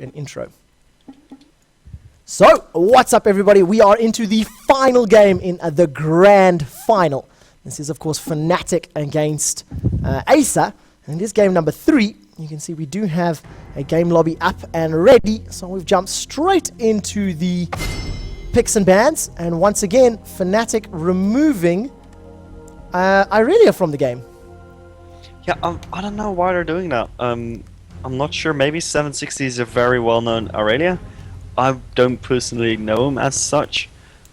an intro. So, what's up everybody? We are into the final game in the grand final. This is of course Fnatic against Acer, and it is game number 3. You can see we do have a game lobby up and ready, so we've jumped straight into the picks and bans, and once again Fnatic removing Irelia from the game. Yeah, I don't know why they're doing that. I'm not sure. Maybe 760 is a very well-known Irelia. I don't personally know him as such,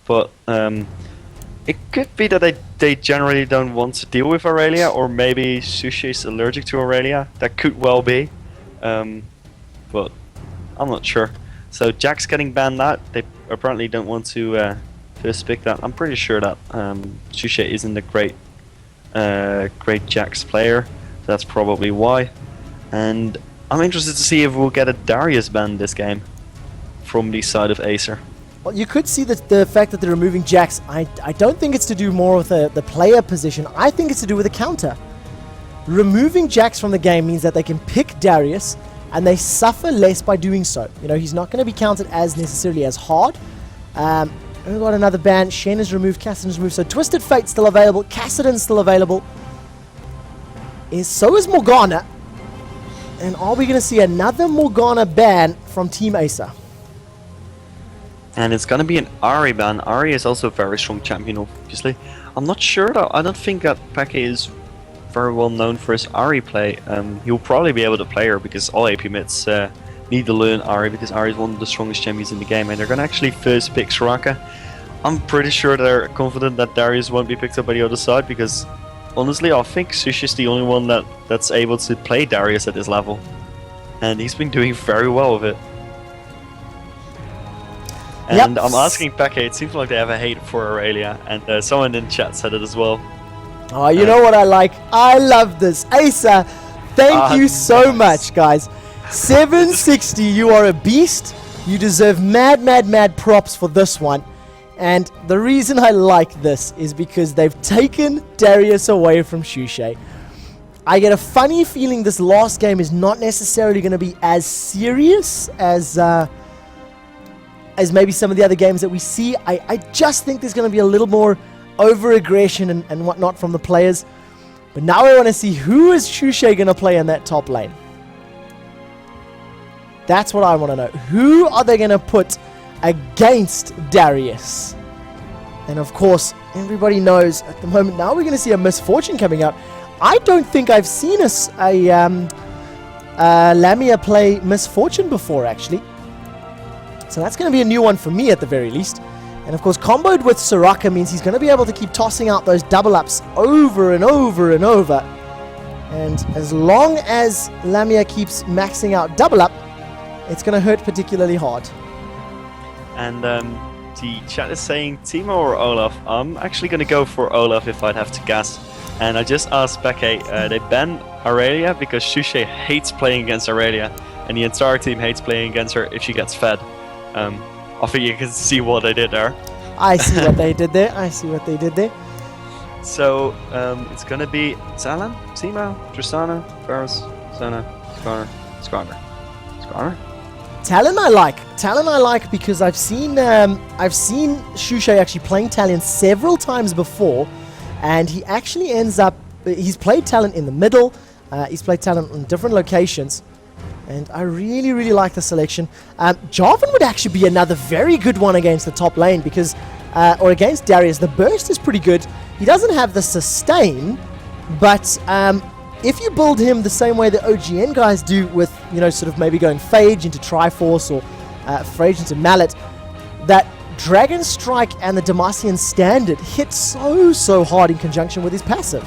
but it could be that they generally don't want to deal with Irelia, or maybe Sushi is allergic to Irelia. That could well be, but I'm not sure. So Jack's getting banned. That they apparently don't want to first pick that. I'm pretty sure that Sushi isn't a great Jax player. So that's probably why. And I'm interested to see if we'll get a Darius ban this game from the side of Acer. Well, you could see that the fact that they're removing Jax, I don't think it's to do more with the player position. I think it's to do with the counter. Removing Jax from the game means that they can pick Darius, and they suffer less by doing so. You know, he's not going to be counted as necessarily as hard. We've got another ban. Shen is removed, Kassadin is removed, so Twisted Fate's still available, Kassadin's still available. So is Morgana. And are we going to see another Morgana ban from Team Acer? And it's going to be an Ahri ban. Ahri is also a very strong champion, obviously. I'm not sure though. I don't think that Peke is very well known for his Ahri play. He'll probably be able to play her because all AP mids need to learn Ahri, because Ahri is one of the strongest champions in the game, and they're going to actually first pick Soraka. I'm pretty sure they're confident that Darius won't be picked up by the other side, because honestly, I think Sushi's the only one that's able to play Darius at this level. And he's been doing very well with it. And I'm asking Peke, it seems like they have a hate for Irelia, and someone in chat said it as well. Oh, you know what I like? I love this. Acer, thank you so much, guys. 760, you are a beast. You deserve mad props for this one. And the reason I like this is because they've taken Darius away from Shushay. I get a funny feeling this last game is not necessarily going to be as serious as maybe some of the other games that we see. I just think there's going to be a little more over-aggression and whatnot from the players. But now I want to see who is Shushay going to play in that top lane. That's what I want to know. Who are they going to put against Darius? And of course, everybody knows at the moment now we're going to see a Misfortune coming out. I don't think I've seen Lamia play Misfortune before, actually. So that's going to be a new one for me at the very least. And of course, comboed with Soraka means he's going to be able to keep tossing out those double ups over and over and over. And as long as Lamia keeps maxing out double up, it's going to hurt particularly hard. And the chat is saying Timo or Olaf. I'm actually going to go for Olaf if I'd have to guess. And I just asked Peke, they banned Irelia because Shushay hates playing against Irelia, and the entire team hates playing against her if she gets fed. I think you can see what they did there. I see what they did there. I see what they did there. So it's going to be Zalan, Timo, Tristana, Varus, Zona, Skarner. Talon I like because I've seen Shushay actually playing Talon several times before, and he actually ends up, he's played Talon in the middle, he's played Talon in different locations, and I really like the selection. Jarvan would actually be another very good one against the top lane because, or against Darius. The burst is pretty good. He doesn't have the sustain, but if you build him the same way the OGN guys do with, you know, sort of maybe going Phage into Triforce or Phage into Mallet, that Dragon Strike and the Demacian Standard hit so hard in conjunction with his passive.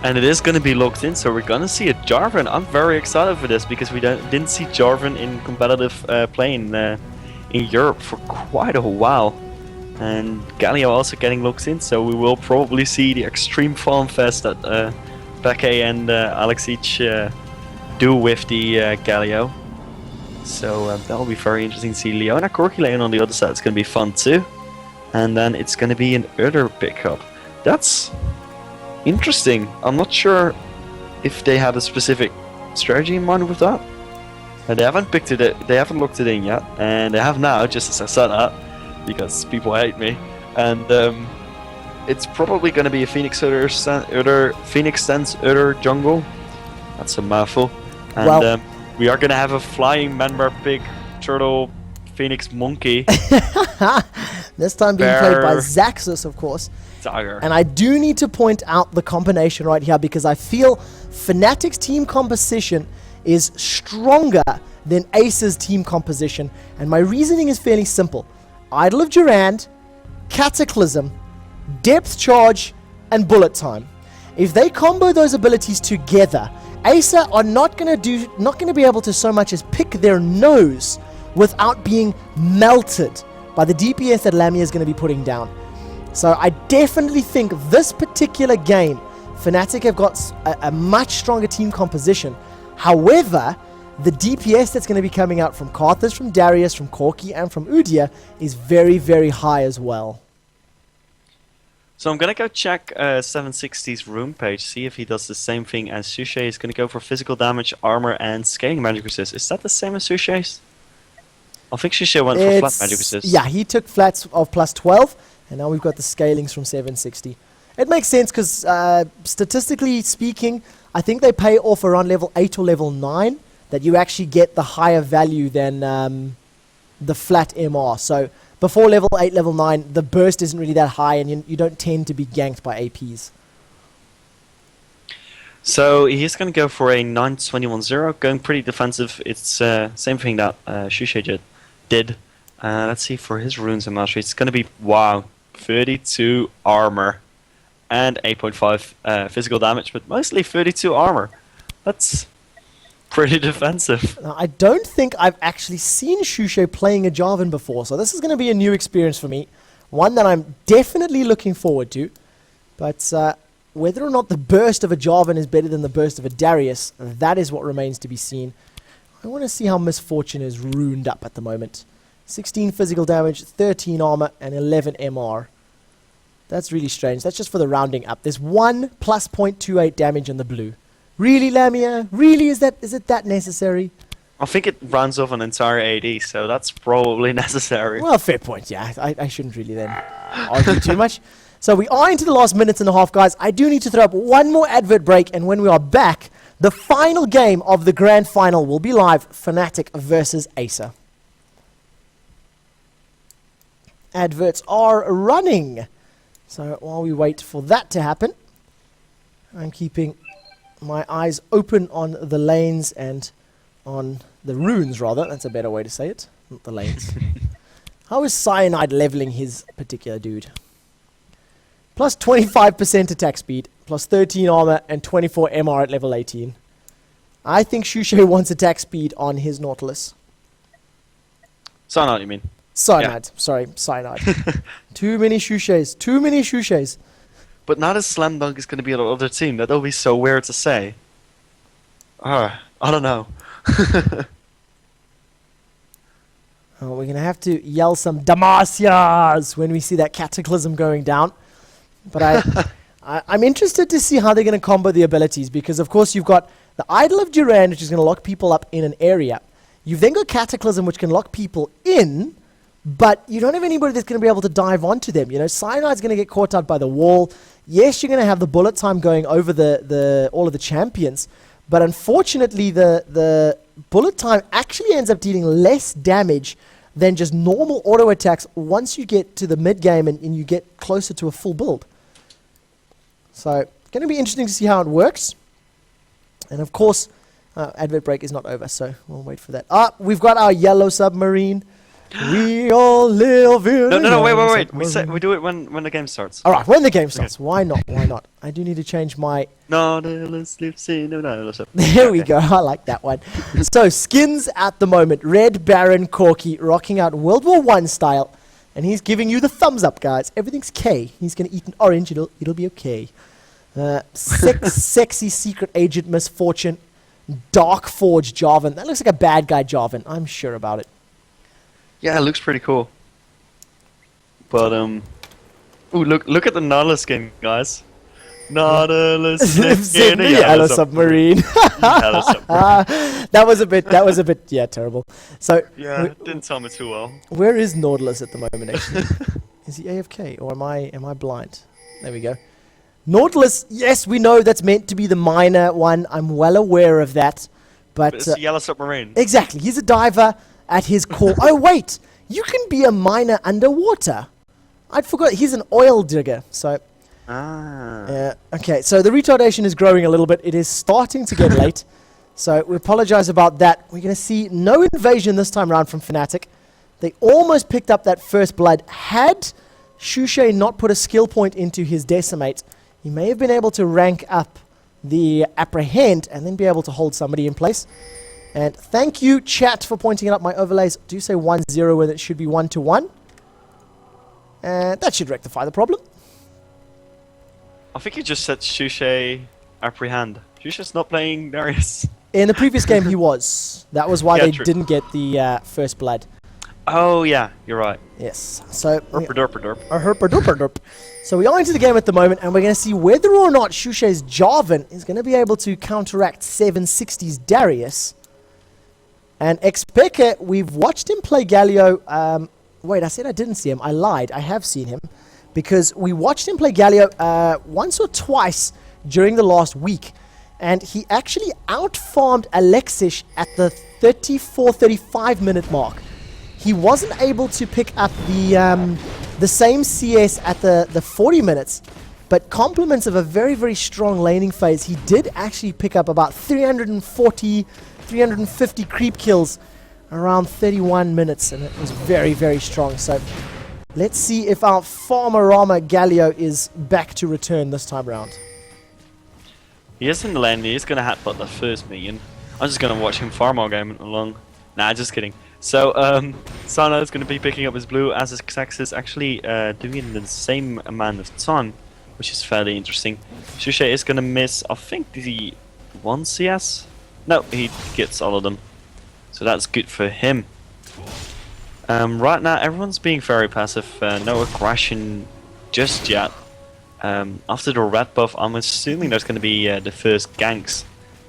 And it is going to be locked in, so we're going to see a Jarvan. I'm very excited for this because we didn't see Jarvan in competitive play in Europe for quite a while. And Galio also getting locked in, so we will probably see the extreme farm fest that Peke and Alexic do with the Galio. So that will be very interesting to see. Leona Corki Lane on the other side is going to be fun too. And then it's going to be an Udder pickup. That's interesting. I'm not sure if they have a specific strategy in mind with that. And they haven't picked it. They haven't looked it in yet, and they have now. Just as I said that, because people hate me, and it's probably going to be a Phoenix Phoenix Sense Utter jungle. That's a mouthful. And Well, we are going to have a flying Manbar Pig Turtle Phoenix Monkey this time being played by Bear. Zaxxus, of course. Tiger. And I do need to point out the combination right here because I feel Fnatic's team composition is stronger than Acer's team composition. And my reasoning is fairly simple. Idol of Durand, Cataclysm, Depth Charge, and Bullet Time. If they combo those abilities together, Acer are not going to be able to so much as pick their nose without being melted by the DPS that Lamia is going to be putting down. So I definitely think this particular game, Fnatic have got a much stronger team composition. However, the DPS that's going to be coming out from Karthus, from Darius, from Corki, and from Udyr is very, very high as well. So I'm gonna go check 760's room page, see if he does the same thing as Sushi. He's gonna go for physical damage, armor, and scaling magic resist. Is that the same as Sushi's? I think Sushi went for flat magic resist. Yeah, he took flats of plus 12, and now we've got the scalings from 760. It makes sense because statistically speaking, I think they pay off around level 8 or level 9 that you actually get the higher value than the flat MR. So before level 8, level 9, the burst isn't really that high, and you don't tend to be ganked by APs. So he's gonna go for a 9-21-0, going pretty defensive. It's same thing that Shushe did. Let's see for his runes and mastery. It's gonna be 32 armor and 8.5 physical damage, but mostly 32 armor. That's pretty defensive. Now, I don't think I've actually seen Shushe playing a Jarvan before, so this is going to be a new experience for me. One that I'm definitely looking forward to. But whether or not the burst of a Jarvan is better than the burst of a Darius, that is what remains to be seen. I want to see how Misfortune is ruined up at the moment. 16 physical damage, 13 armor, and 11 MR. That's really strange. That's just for the rounding up. There's 1 plus 0.28 damage in the blue. Really, Lamia? Really? Is it that necessary? I think it runs off an entire AD, so that's probably necessary. Well, fair point, yeah. I shouldn't really then argue too much. So we are into the last minute and a half, guys. I do need to throw up one more advert break, and when we are back, the final game of the grand final will be live, Fnatic versus Acer. Adverts are running. So while we wait for that to happen, I'm keeping my eyes open on the lanes and on the runes, rather. That's a better way to say it, not the lanes. How is Cyanide leveling his particular dude? Plus 25% attack speed, plus 13 armor, and 24 MR at level 18. I think Shushe wants attack speed on his Nautilus. Cyanide, you mean? Cyanide, sorry, Cyanide. Too many Shushes, too many Shushes. But now the Slam Dunk is going to be on the other team. That'll be so weird to say. I don't know. Oh, we're going to have to yell some Damasias when we see that Cataclysm going down. But I'm interested to see how they're going to combo the abilities, because of course you've got the Idol of Durand, which is going to lock people up in an area. You've then got Cataclysm, which can lock people in, but you don't have anybody that's going to be able to dive onto them. You know, Cyanide's going to get caught out by the wall. Yes, you're going to have the bullet time going over all of the champions, but unfortunately the bullet time actually ends up dealing less damage than just normal auto attacks once you get to the mid game and you get closer to a full build. So, going to be interesting to see how it works. And of course, advert break is not over, so we'll wait for that. We've got our yellow submarine. We all live in No, wait. We do it when the game starts. Alright, when the game starts. Okay. Why not? I do need to change my... No, let's see. No. There we go. I like that one. So, skins at the moment. Red Baron Corki rocking out World War I style. And he's giving you the thumbs up, guys. Everything's K. He's going to eat an orange. It'll be okay. Sexy secret agent Misfortune. Dark Forge Jarvan. That looks like a bad guy Jarvan. I'm sure about it. Yeah, it looks pretty cool. But ooh, look at the Nautilus skin, guys. Nautilus Lives lives in the yellow submarine. Yellow submarine. That was a bit, yeah, terrible. So, Yeah, didn't tell me too well. where is Nautilus at the moment, actually? Is he AFK, or am I blind? There we go. Nautilus, yes, we know that's meant to be the minor one. I'm well aware of that. But But, it's a yellow submarine. exactly, he's a diver at his core. Oh, wait, you can be a miner underwater. I'd forgot, he's an oil digger, so... Ah. okay, so the retardation is growing a little bit. It is starting to get late. So we apologize about that. We're going to see no invasion this time around from Fnatic. They almost picked up that first blood. Had Shushay not put a skill point into his Decimate, he may have been able to rank up the Apprehend and then be able to hold somebody in place. And thank you, chat, for pointing out my overlays. Do say 1-0 when it should be 1-1. And that should rectify the problem. I think you just said Shushay Apprehend. Shushay's not playing Darius. In the previous game, he was. That was why Yeah, they true. didn't get the first blood. Oh, yeah, you're right. Yes. So, Derp, derp, derp. herp-a-derp-a-derp. So we are into the game at the moment, and we're going to see whether or not Shushay's Jarvan is going to be able to counteract 760's Darius. And Xpeke, we've watched him play Galio. Wait, I said I didn't see him. I lied. I have seen him. Because we watched him play Galio once or twice during the last week. And he actually out-farmed Alexish at the 34-35 minute mark. He wasn't able to pick up the same CS at the 40 minutes. But compliments of a very, very strong laning phase, he did actually pick up about 340, 350 creep kills around 31 minutes. And it was very, very strong. So... let's see if our Farmerama Galio is back to return this time around. He is in the lane, he is going to headbutt the first minion. I'm just going to watch him farm all game along. Nah, just kidding. So, Sana is going to be picking up his blue as his Xax is actually doing it in the same amount of time, which is fairly interesting. Shushay is going to miss, I think, the 1 CS? No, he gets all of them. So that's good for him. Right now, everyone's being very passive. No aggression just yet. After the red buff, I'm assuming there's going to be the first ganks.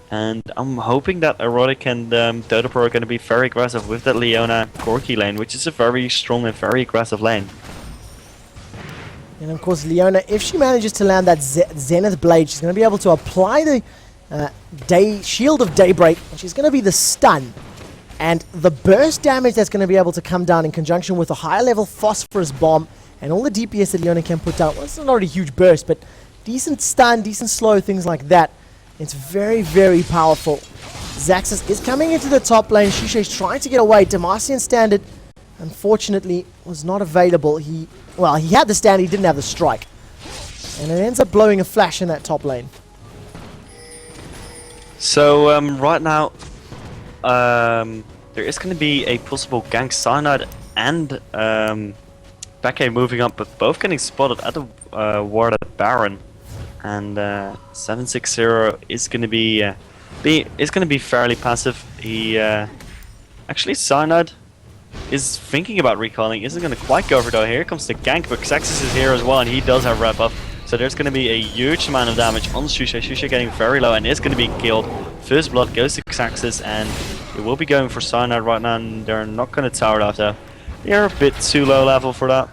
And I'm hoping that Erotic and Dodopro are going to be very aggressive with that Leona Corki lane, which is a very strong and very aggressive lane. And of course, Leona, if she manages to land that Zenith Blade, she's going to be able to apply the Shield of Daybreak, which is going to be the stun. And the burst damage that's going to be able to come down in conjunction with a higher level Phosphorus Bomb and all the DPS that Leona can put down. Well, it's not a huge burst, but decent stun, decent slow, things like that. It's very, very powerful. Xaxis is coming into the top lane. Shushay's trying to get away. Demacian Standard, unfortunately, was not available. He had the stand, he didn't have the strike. And it ends up blowing a flash in that top lane. So, right now, there is going to be a possible gank Cyanide and Becky moving up, but both getting spotted at the ward at Baron. And 760 is going to be fairly passive. He actually Cyanide is thinking about recalling. Isn't going to quite go for though. Here comes the gank, but Xaxis is here as well, and he does have red buff. So there's going to be a huge amount of damage on Shushay. Shushay getting very low and is going to be killed. First blood goes to Xaxis, and they will be going for Cyanide right now, and they're not going to tower it off though. They're a bit too low level for that.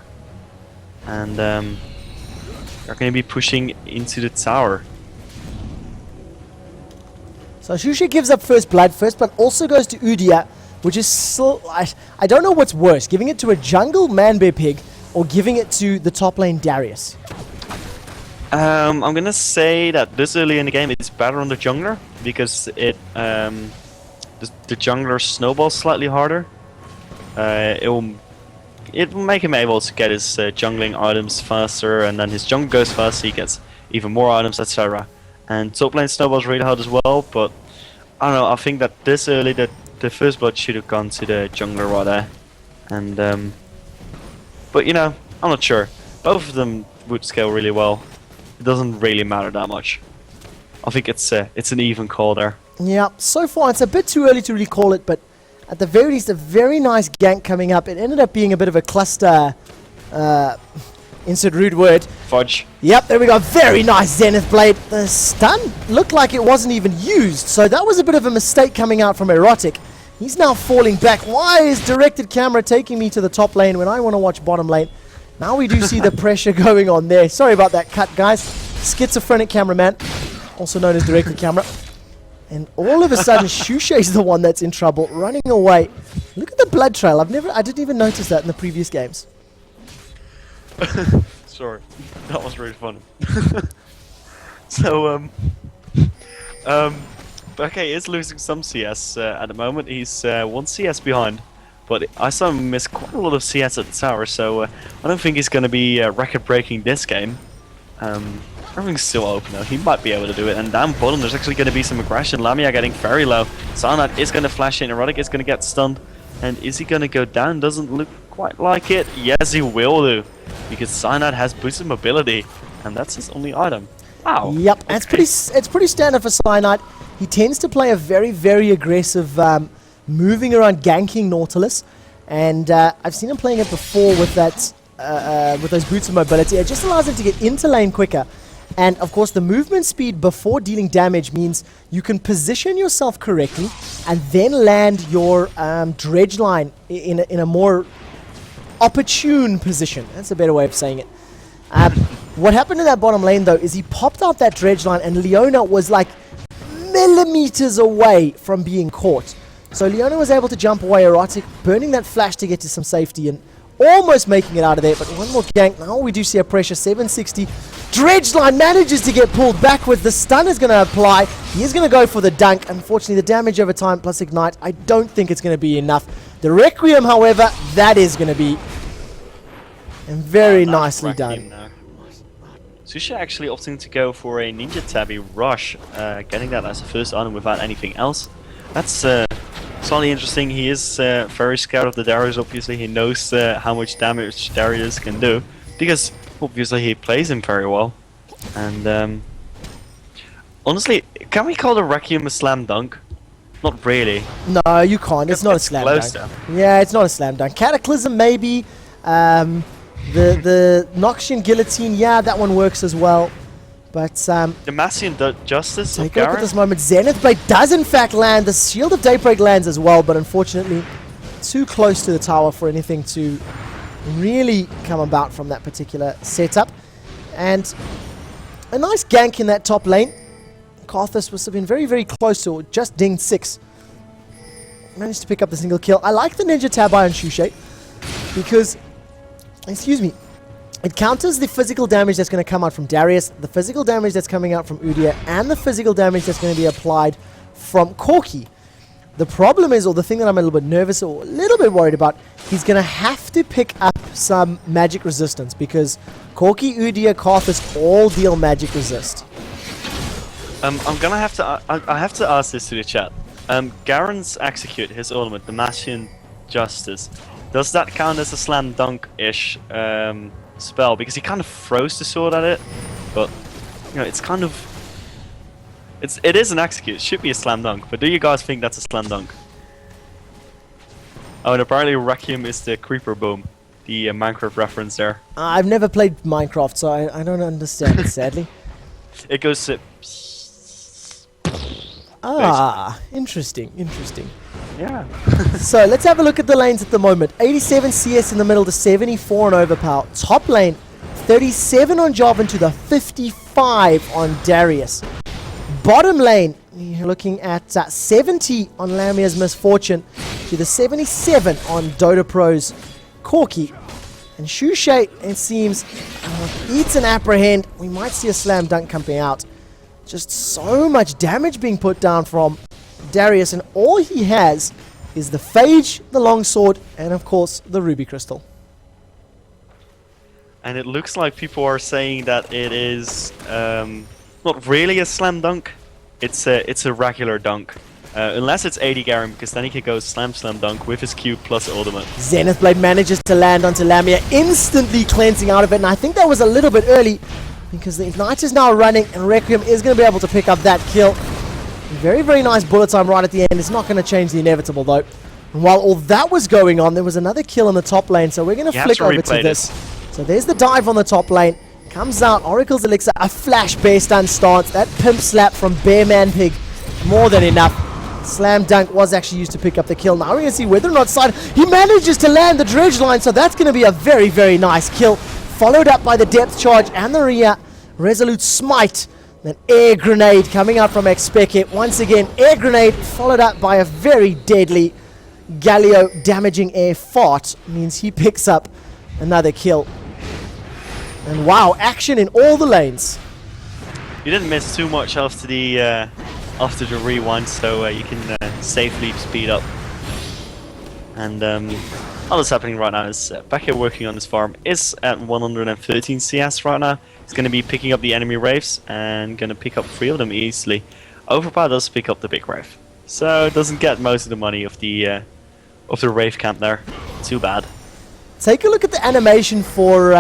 And they're going to be pushing into the tower. So Shushay gives up first blood. First blood also goes to Udia, which is still... I don't know what's worse, giving it to a jungle Manbear Pig or giving it to the top lane Darius. I'm gonna say that this early in the game it's better on the jungler because it the jungler snowballs slightly harder. It will make him able to get his jungling items faster, and then his jungle goes fast, so he gets even more items, etc. And top lane snowballs really hard as well, but I don't know. I think that this early the first blood should have gone to the jungler right there, and but you know, I'm not sure. Both of them would scale really well. It doesn't really matter that much. I think it's an even call there. Yeah, so far it's a bit too early to really call it, but at the very least, a very nice gank coming up. It ended up being a bit of a cluster Insert rude word. Fudge. Yep, there we go. Very nice Zenith Blade. The stun looked like it wasn't even used, so that was a bit of a mistake coming out from Erotic. He's now falling back. Why is directed camera taking me to the top lane when I want to watch bottom lane? Now we do see the pressure going on there. Sorry about that cut, guys. Schizophrenic cameraman, also known as directed camera. And all of a sudden, Shushe's the one that's in trouble, running away. Look at the blood trail. I didn't even notice that in the previous games. Sorry, that was really fun. So, okay, he's losing some CS at the moment. He's 1 CS behind, but I saw him miss quite a lot of CS at the tower, so I don't think he's going to be record-breaking this game. Everything's still open though. He might be able to do it. And down bottom, there's actually going to be some aggression. Lamia getting very low. Cyanide is going to flash in. Erotic is going to get stunned. And is he going to go down? Doesn't look quite like it. Yes, he will do. Because Cyanide has boosted mobility. And that's his only item. Wow. Yep, Okay. it's pretty standard for Cyanide. He tends to play a very, very aggressive, moving around, ganking Nautilus. And I've seen him playing it before with that, with those boots of mobility. It just allows him to get into lane quicker. And of course, the movement speed before dealing damage means you can position yourself correctly and then land your dredge line in a more opportune position. That's a better way of saying it. What happened in that bottom lane, though, is he popped out that dredge line and Leona was like millimeters away from being caught. So Leona was able to jump away, Erotic, burning that flash to get to some safety and almost making it out of there. But one more gank. Now we do see a pressure. 760. Dredge line manages to get pulled backwards. The stun is going to apply. He is going to go for the dunk. Unfortunately, the damage over time plus ignite, I don't think it's going to be enough. The Requiem, however, that is going to be and very nicely done. Susha actually opting to go for a Ninja Tabby rush, getting that as a first item without anything else. That's solidly interesting. He is very scared of the Darius, obviously. He knows how much damage Darius can do, because obviously he plays him very well. And honestly, can we call the Requiem a slam dunk? Not really. No, you can't. It's not a slam dunk. Yeah, it's not a slam dunk. Cataclysm, maybe. The Noxian Guillotine, yeah, that one works as well. But Demacian Justice. take a look at this moment. Zenith Blade does in fact land. The Shield of Daybreak lands as well, but unfortunately too close to the tower for anything to really come about from that particular setup. And a nice gank in that top lane. Karthus was been very, very close to just dinged 6. Managed to pick up the single kill. I like the Ninja Tab on Shushe because, excuse me, it counters the physical damage that's going to come out from Darius, the physical damage that's coming out from Udyr, and the physical damage that's going to be applied from Corki. The problem is, or the thing that I'm a little bit nervous or a little bit worried about, he's going to have to pick up some magic resistance because Corki, Udyr, Karthus all deal magic resist. I'm gonna have to. I have to ask this to the chat. Garen's execute, his ultimate, the Demacian Justice. Does that count as a slam dunk-ish spell? Because he kind of throws the sword at it, but you know, it's kind of. It is an execute. It should be a slam dunk. But do you guys think that's a slam dunk? Oh, and apparently Requiem is the creeper boom, the Minecraft reference there. I've never played Minecraft, so I don't understand it, sadly. It goes to. Ah, interesting, interesting. Yeah. So let's have a look at the lanes at the moment. 87 CS in the middle to 74 on Overpower. Top lane, 37 on Jarvan to the 55 on Darius. Bottom lane, you're looking at 70 on Lamia's Misfortune to the 77 on Dota Pro's Corki. And Shushe, it seems, eats and apprehend. We might see a slam dunk coming out. Just so much damage being put down from Darius, and all he has is the Phage, the Longsword, and of course the Ruby Crystal. And it looks like people are saying that it is not really a slam dunk. It's a regular dunk, unless it's 80 Garen, because then he could go slam dunk with his Q plus ultimate. Zenith Blade manages to land onto Lamia, instantly cleansing out of it, and I think that was a little bit early because the Ignite is now running, and Requiem is going to be able to pick up that kill. Very, very nice bullet time right at the end. It's not going to change the inevitable, though. And while all that was going on, there was another kill in the top lane, so we're going to flick over to this. So there's the dive on the top lane. Comes out, Oracle's Elixir, a flash bear stun stance. That pimp slap from Bearman Pig, more than enough. Slam dunk was actually used to pick up the kill. Now we're going to see whether or not side. He manages to land the dredge line, so that's going to be a very, very nice kill. Followed up by the depth charge and the resolute smite. An air grenade coming out from Expecit. Once again, air grenade followed up by a very deadly Galio damaging air fart. Means he picks up another kill. And wow, action in all the lanes. You didn't miss too much after the rewind, so you can safely speed up. And all that's happening right now is back here working on this farm is at 113 CS right now. He's going to be picking up the enemy wraiths and going to pick up 3 of them easily. Overpower does pick up the big wraith, so it doesn't get most of the money of the wraith camp there. Too bad. Take a look at the animation for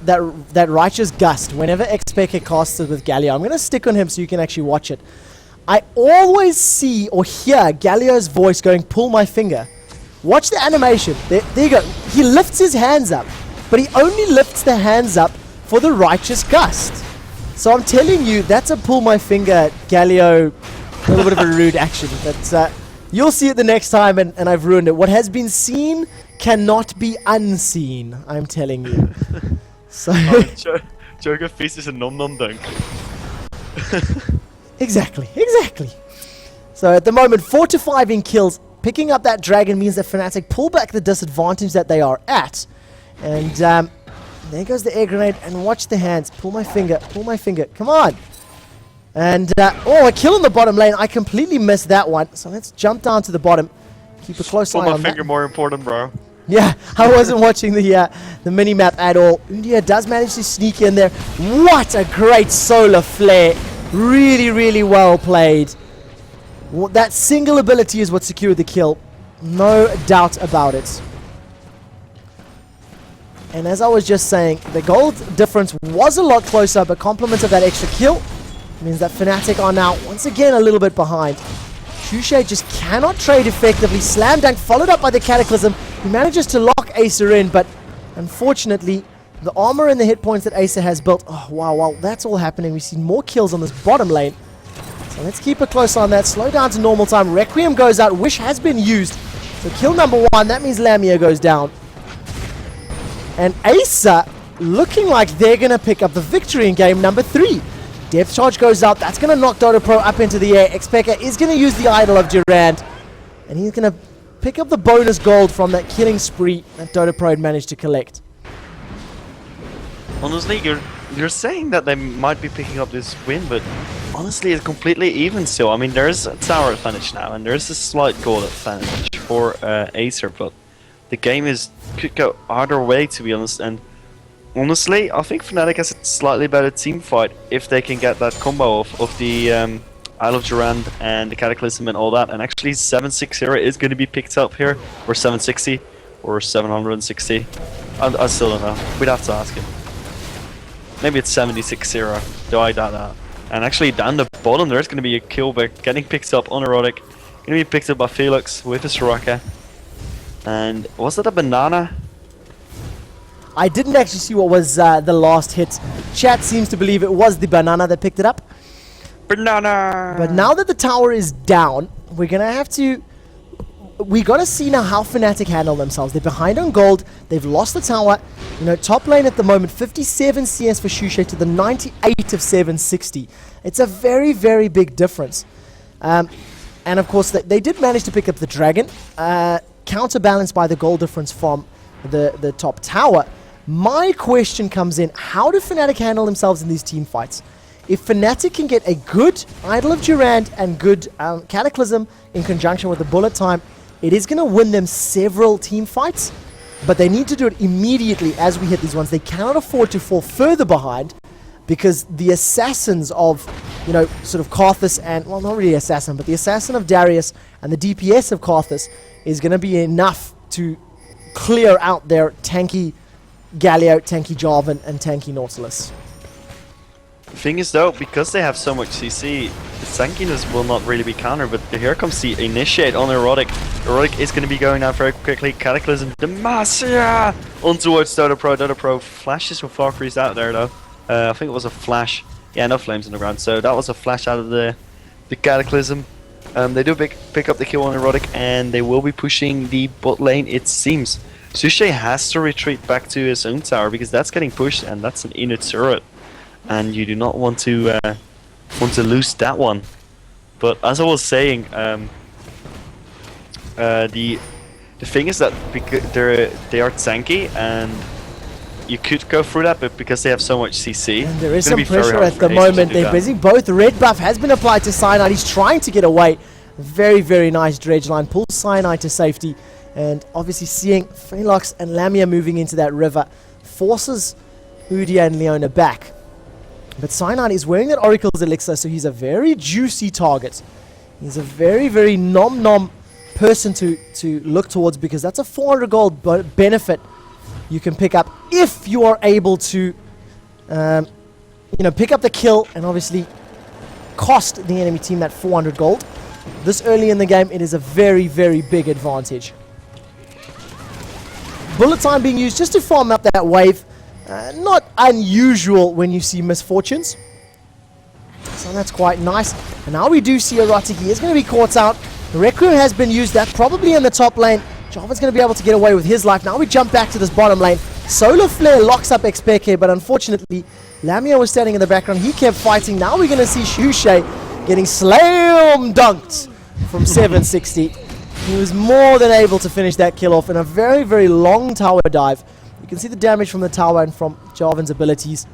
that Righteous Gust whenever Expecit casts it with Galio. I'm going to stick on him so you can actually watch it. I always see or hear Galio's voice going, pull my finger. Watch the animation. There you go. He lifts his hands up, but he only lifts the hands up for the Righteous Gust. So I'm telling you, that's a pull my finger Galio, a little bit of a rude action. But you'll see it the next time, and I've ruined it. What has been seen cannot be unseen, I'm telling you. So Joker Feast is a num dunk. Exactly. So at the moment, 4 to 5 in kills. Picking up that dragon means that Fnatic pull back the disadvantage that they are at. And there goes the air grenade. And watch the hands. Pull my finger. Come on. And, a kill on the bottom lane. I completely missed that one. So let's jump down to the bottom. Keep a close eye on that. Pull my finger more important, bro. Yeah, I wasn't watching the mini-map at all. India does manage to sneak in there. What a great solar flare. Really, really well played. That single ability is what secured the kill. No doubt about it. And as I was just saying, the gold difference was a lot closer, but compliments of that extra kill means that Fnatic are now once again a little bit behind. Shushay just cannot trade effectively. Slam dunk followed up by the Cataclysm. He manages to lock Acer in, but unfortunately, the armor and the hit points that Acer has built. Oh, wow, while that's all happening, we've seen more kills on this bottom lane. So let's keep a close eye on that. Slow down to normal time. Requiem goes out. Wish has been used. So kill number 1. That means Lamia goes down. And Acer looking like they're going to pick up the victory in game number 3. Depth charge goes out. That's going to knock Dota Pro up into the air. Expector is going to use the Idol of Durand. And he's going to pick up the bonus gold from that killing spree that Dota Pro had managed to collect. Honestly, you're saying that they might be picking up this win, but honestly, it's completely even still. I mean, there's a tower advantage now, and there's a slight goal advantage for Acer, but the game could go either way, to be honest. And honestly, I think Fnatic has a slightly better team fight if they can get that combo of the Isle of Durand and the Cataclysm and all that. And actually, 760 is going to be picked up here, or 760, or 760. I still don't know. We'd have to ask him. Maybe it's 76-0, though I doubt that. And actually down the bottom there's going to be a kill back getting picked up on Erotic. Going to be picked up by Felix with his Soraka. And was that a banana? I didn't actually see what was the last hit. Chat seems to believe it was the banana that picked it up. Banana! But now that the tower is down, we're going to have to... We got to see now how Fnatic handle themselves. They're behind on gold. They've lost the tower. You know, top lane at the moment, 57 CS for Shushay to the 98 of 760. It's a very, very big difference. And of course, they did manage to pick up the dragon, counterbalanced by the gold difference from the top tower. My question comes in, how do Fnatic handle themselves in these team fights? If Fnatic can get a good Idol of Durand and good Cataclysm in conjunction with the bullet time, it is going to win them several team fights, but they need to do it immediately as we hit these ones. They cannot afford to fall further behind because the assassins of, you know, sort of Karthus and, well, not really assassin, but the assassin of Darius and the DPS of Karthus is going to be enough to clear out their tanky Galio, tanky Jarvan, and tanky Nautilus. The thing is though, because they have so much CC, the tankiness will not really be countered, but here comes the initiate on Erotic. Rodic is going to be going out very quickly. Cataclysm, Demacia! On towards Dota Pro. Dota Pro flashes from Valkyries out there though. I think it was a flash. Yeah, no flames on the ground. So that was a flash out of the Cataclysm. They do pick up the kill on Erotic, and they will be pushing the bot lane, it seems. Sushi has to retreat back to his own tower because that's getting pushed, and that's an inner turret, and you do not want to lose that one. But as I was saying, the thing is that they are tanky, and you could go through that, but because they have so much CC, and there is some pressure at the moment. They're busy. Both red buff has been applied to Cyanide. He's trying to get away. Very, very nice dredge line. Pulls Cyanide to safety. And obviously seeing Phelox and Lamia moving into that river forces Udia and Leona back. But Cyanide is wearing that Oracle's Elixir, so he's a very juicy target. He's a very, very nom-nom person to look towards, because that's a 400 gold benefit you can pick up if you are able to pick up the kill and obviously cost the enemy team that 400 gold. This early in the game, it is a very, very big advantage. Bullet time being used just to farm up that wave. Not unusual when you see misfortunes. So that's quite nice. And now we do see Erotic. He is going to be caught out. The Requiem has been used. That's probably in the top lane. Jarvan's going to be able to get away with his life. Now we jump back to this bottom lane. Solar Flare locks up Xpeke, but unfortunately, Lamia was standing in the background. He kept fighting. Now we're going to see Shushay getting slam dunked from 760. He was more than able to finish that kill off in a very, very long tower dive. You can see the damage from the tower and from Jarvan's abilities.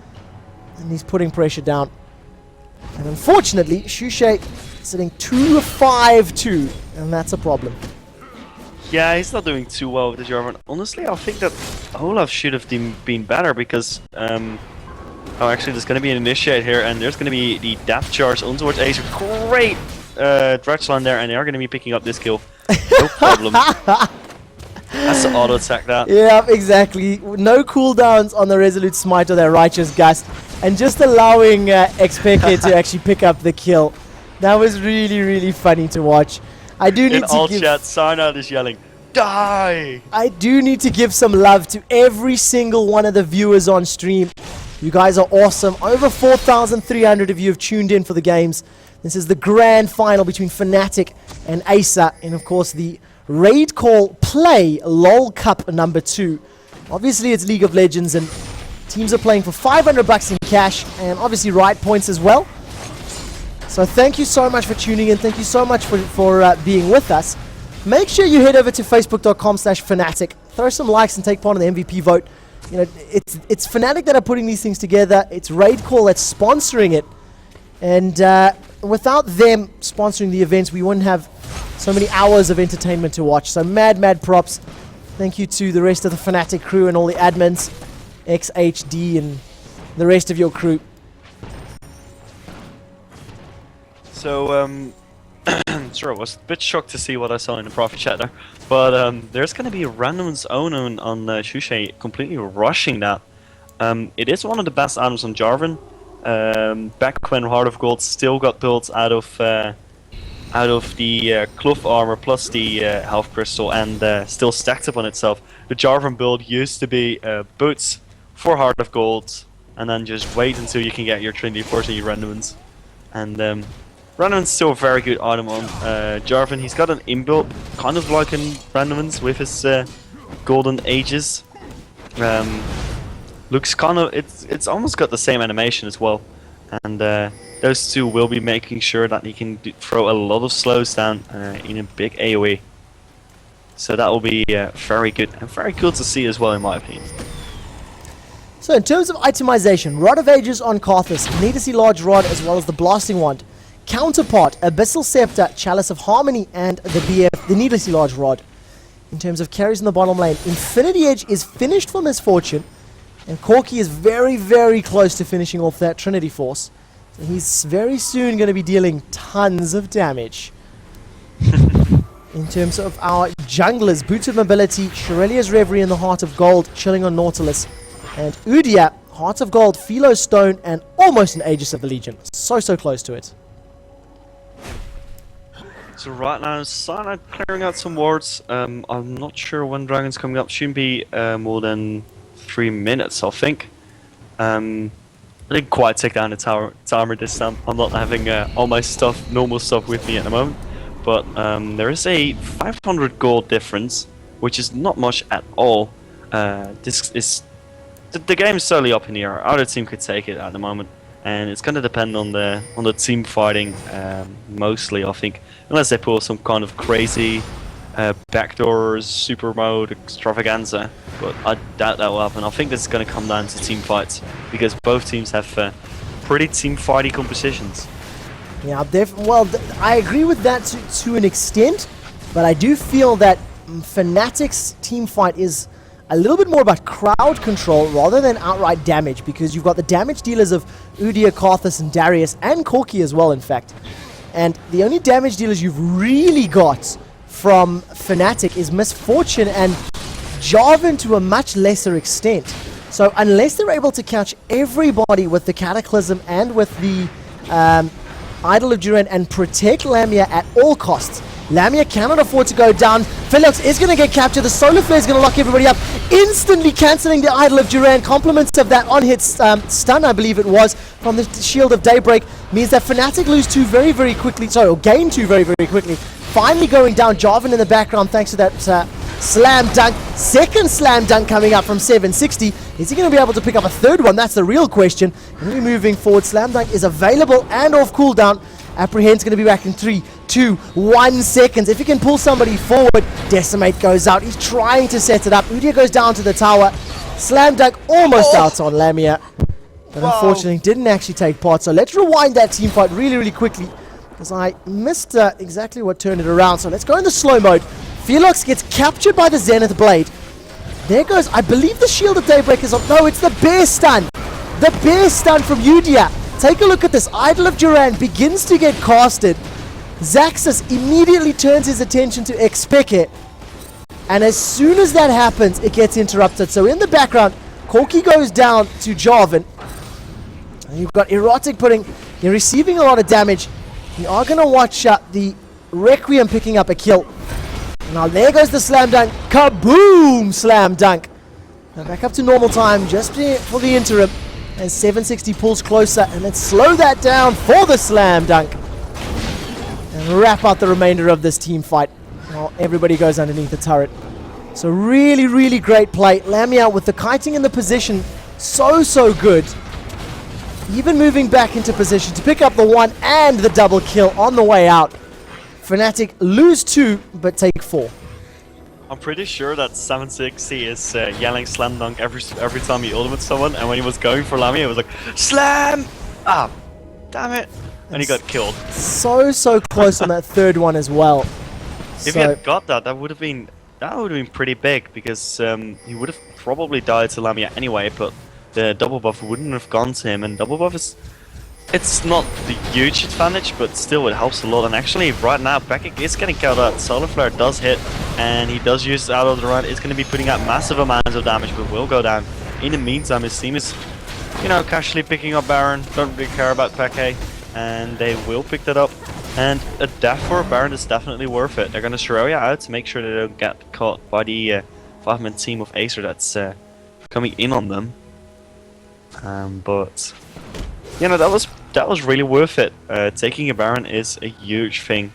And he's putting pressure down. And unfortunately, Shushay sitting 2-5-2. And that's a problem. Yeah, he's not doing too well with the Jarvan. Honestly, I think that Olaf should have been better, because... oh, actually, there's going to be an initiate here, and there's going to be the depth charge on towards Acer. Great dredge line there, and they are going to be picking up this kill. No problem. That's the auto attack that. Yeah, exactly. No cooldowns on the Resolute Smite or their Righteous Gust, and just allowing Xpeke to actually pick up the kill. That was really, really funny to watch. I do need to give... chat, Cyanide is yelling, "Die!" I do need to give some love to every single one of the viewers on stream. You guys are awesome. Over 4,300 of you have tuned in for the games. This is the grand final between Fnatic and Acer, and of course the RaidCall Play LoL Cup number 2. Obviously it's League of Legends, and teams are playing for 500 bucks in cash, and obviously right points as well. So thank you so much for tuning in. Thank you so much for being with us. Make sure you head over to facebook.com/Fnatic. Throw some likes and take part in the MVP vote. You know, it's Fnatic that are putting these things together. It's RaidCall that's sponsoring it. And without them sponsoring the events, we wouldn't have so many hours of entertainment to watch. So mad props. Thank you to the rest of the Fnatic crew and all the admins, XHD and the rest of your crew. So, sure, I was a bit shocked to see what I saw in the profit chat there. But there's going to be a random's own on Shushay completely rushing that. It is one of the best items on Jarvan. Back when Heart of Gold still got built out of the cloth armor plus the health crystal, and still stacked up on itself. The Jarvan build used to be boots for Heart of Gold, and then just wait until you can get your Trinity Force and your random's. And Randoman's still a very good item on Jarvan. He's got an inbuilt, kind of like in Randoman's with his golden ages. Looks kind of, it's almost got the same animation as well. And those two will be making sure that he can throw a lot of slows down in a big AoE. So that will be very good and very cool to see as well, in my opinion. So in terms of itemization, Rod of Ages on Karthus, need to see Large Rod as well as the Blasting Wand. Counterpart, Abyssal Scepter, Chalice of Harmony, and the BF, the Needlessly Large Rod. In terms of carries in the bottom lane, Infinity Edge is finished for Misfortune, and Corki is very, very close to finishing off that Trinity Force. So he's very soon going to be dealing tons of damage. In terms of our junglers, Boots of Mobility, Shurelia's Reverie in the Heart of Gold, chilling on Nautilus, and Udia, Heart of Gold, Philo Stone, and almost an Aegis of the Legion. So close to it. So right now, Sana clearing out some wards. I'm not sure when Dragon's coming up. Shouldn't be more than 3 minutes, I think. I didn't quite take down the timer this time. I'm not having all my normal stuff with me at the moment. But there is a 500 gold difference, which is not much at all. This is the game is solely up in the air. Either team could take it at the moment, and it's going to depend on the team fighting mostly, I think, unless they pull some kind of crazy backdoors, super mode extravaganza. But I doubt that will happen. I think this is going to come down to team fights because both teams have pretty team fighty compositions. Yeah, well, I agree with that to an extent, but I do feel that Fnatic's team fight is a little bit more about crowd control rather than outright damage, because you've got the damage dealers of Udyr, Karthus, and Darius, and Corki as well, in fact. And the only damage dealers you've really got from Fnatic is Misfortune and Jarvan to a much lesser extent. So unless they're able to catch everybody with the Cataclysm and with the Idol of Duran and protect Lamia at all costs, Lamia cannot afford to go down. Felix is going to get captured. The Solar Flare is going to lock everybody up, instantly cancelling the Idol of Duran. Compliments of that on-hit stun, I believe it was, from the Shield of Daybreak, means that Fnatic lose 2 very, very quickly. Sorry, or gain 2 very, very quickly. Finally going down. Jarvan in the background thanks to that slam dunk. Second slam dunk coming up from 760. Is he going to be able to pick up a third one? That's the real question. Going to be moving forward. Slam dunk is available and off cooldown. Apprehend's going to be back in 3, 2, 1 seconds. If he can pull somebody forward, Decimate goes out. He's trying to set it up. Udyr goes down to the tower. Slam dunk almost out on Lamia, but unfortunately didn't actually take part. So let's rewind that team fight really, really quickly, because I missed exactly what turned it around. So let's go in the slow mode. Felix gets captured by the Zenith Blade. There goes, I believe the Shield of Daybreak is on. No, it's the bear stun. The bear stun from Udyr. Take a look at this. Idol of Duran begins to get casted. Xaxis immediately turns his attention to Xpeke. And as soon as that happens, it gets interrupted. So in the background, Corki goes down to Jarvan. And you've got Erotic you're receiving a lot of damage. You are going to watch the Requiem picking up a kill. Now there goes the slam dunk. Kaboom! Slam dunk. Now back up to normal time just for the interim. As 760 pulls closer, and let's slow that down for the slam dunk. And wrap out the remainder of this team fight. Well, everybody goes underneath the turret. So really, really great play. Lamia with the kiting in the position. So good. Even moving back into position to pick up the 1 and the double kill on the way out. Fnatic lose 2, but take 4. I'm pretty sure that 760 is yelling slam dunk every time he ultimates someone, and when he was going for Lamia, it was like, SLAM! Ah, damn it! And he got killed. So close on that third one as well. So If he had got that, that would have been pretty big, because he would have probably died to Lamia anyway, but the double buff wouldn't have gone to him, and double buff it's not the huge advantage, but still it helps a lot. And actually right now Beckett is getting killed out. Solar Flare does hit, and he does use out of the run. It's going to be putting out massive amounts of damage, but will go down. In the meantime, his team is, casually picking up Baron. Don't really care about Peke, and they will pick that up. And a death for a Baron is definitely worth it. They're going to Shiraya out to make sure they don't get caught by the 5-man team of Acer that's coming in on them. But that was really worth it. Taking a Baron is a huge thing,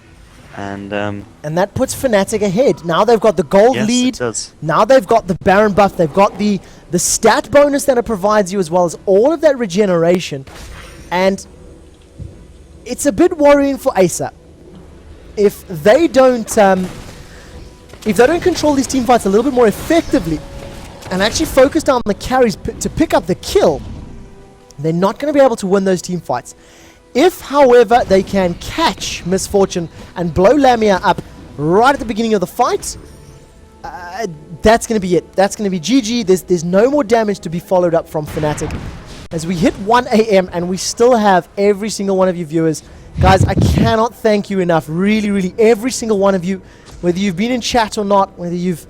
and that puts Fnatic ahead. Now they've got the gold lead. It does. Now they've got the Baron buff. They've got the stat bonus that it provides you, as well as all of that regeneration. And it's a bit worrying for Acer. If they don't control these team fights a little bit more effectively and actually focus down on the carries to pick up the kill, they're not going to be able to win those team fights. If, however, they can catch Misfortune and blow Lamia up right at the beginning of the fight, that's going to be it. That's going to be GG. There's no more damage to be followed up from Fnatic. As we hit 1 AM and we still have every single one of you viewers. Guys, I cannot thank you enough. Really, every single one of you, whether you've been in chat or not, whether you've